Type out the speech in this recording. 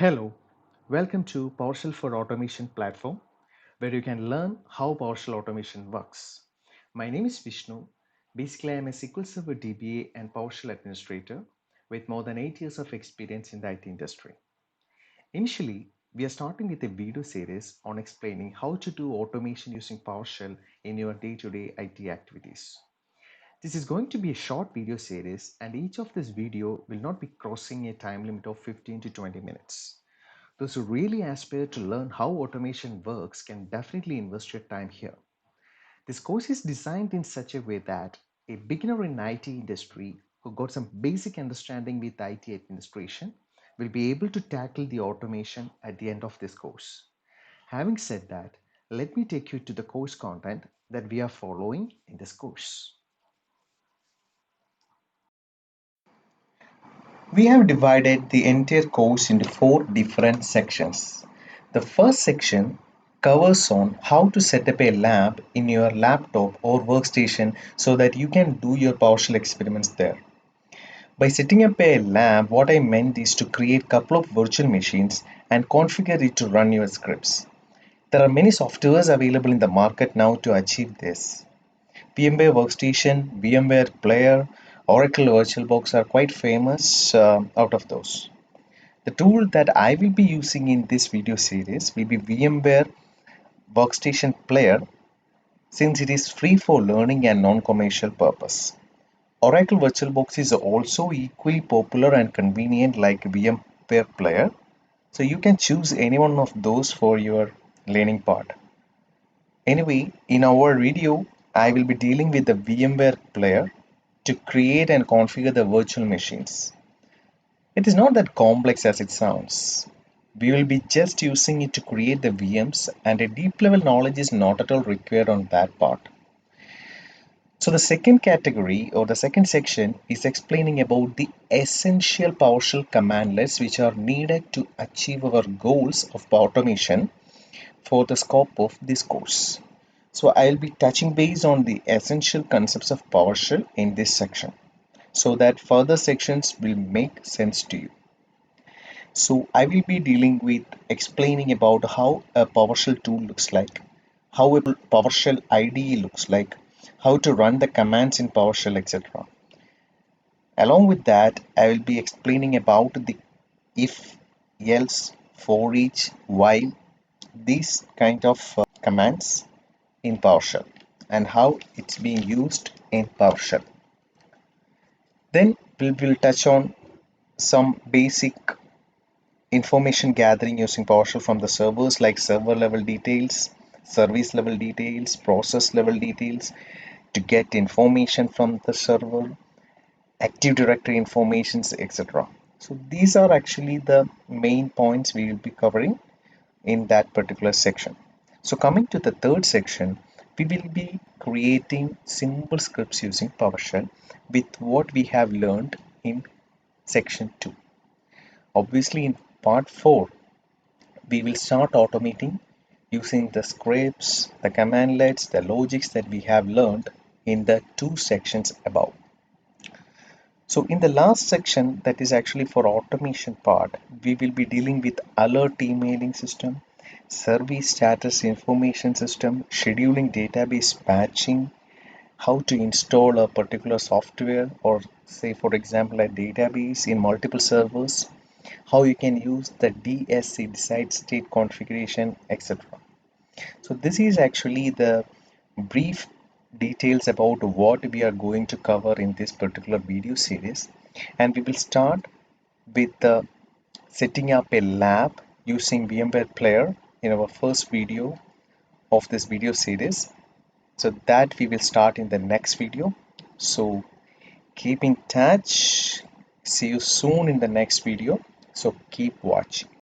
Hello, welcome to Powershell for Automation platform where you can learn how PowerShell automation works. My name is Vishnu. Basically, I am a SQL Server DBA and PowerShell administrator with more than 8 years of experience in the IT industry. Initially, we are starting with a video series on explaining how to do automation using PowerShell in your day-to-day IT activities. This is going to be a short video series and each of this video will not be crossing a time limit of 15 to 20 minutes. Those who really aspire to learn how automation works can definitely invest your time here. This course is designed in such a way that a beginner in IT industry who got some basic understanding with IT administration will be able to tackle the automation at the end of this course. Having said that, let me take you to the course content that we are following in this course. We have divided the entire course into 4 different sections. The first section covers on how to set up a lab in your laptop or workstation so that you can do your PowerShell experiments there. By setting up a lab, what I meant is to create a couple of virtual machines and configure it to run your scripts. There are many softwares available in the market now to achieve this. VMware Workstation, VMware Player, Oracle VirtualBox are quite famous out of those. The tool that I will be using in this video series will be VMware Workstation Player since it is free for learning and non-commercial purpose. Oracle VirtualBox is also equally popular and convenient like VMware Player, so you can choose any one of those for your learning part. Anyway, in our video, I will be dealing with the VMware Player to create and configure the virtual machines. It is not that complex as it sounds. We will be just using it to create the VMs and a deep level knowledge is not at all required on that part. So the second category or the second section is explaining about the essential PowerShell commandlets which are needed to achieve our goals of automation for the scope of this course. So I'll be touching base on the essential concepts of PowerShell in this section so that further sections will make sense to you. So I will be dealing with explaining about how a PowerShell tool looks like, how a PowerShell IDE looks like, how to run the commands in PowerShell, etc. Along with that, I will be explaining about the if, else, for each, while, these kind of commands in PowerShell and how it's being used in PowerShell. Then we will touch on some basic information gathering using PowerShell from the servers like server level details, service level details, process level details to get information from the server, Active Directory informations, etc. So these are actually the main points we will be covering in that particular section. So coming to the third section, we will be creating simple scripts using PowerShell with what we have learned in section 2. Obviously in part 4, we will start automating using the scripts, the commandlets, the logics that we have learned in the 2 sections above. So in the last section, that is actually for automation part, we will be dealing with alert emailing system, service status information system, scheduling database patching, how to install a particular software or say for example a database in multiple servers, how you can use the DSC decide state configuration, etc. So this is actually the brief details about what we are going to cover in this particular video series, and we will start with setting up a lab using VMware Player in our first video of this video series. So that we will start in the next video. So keep in touch. See you soon in the next video. So keep watching.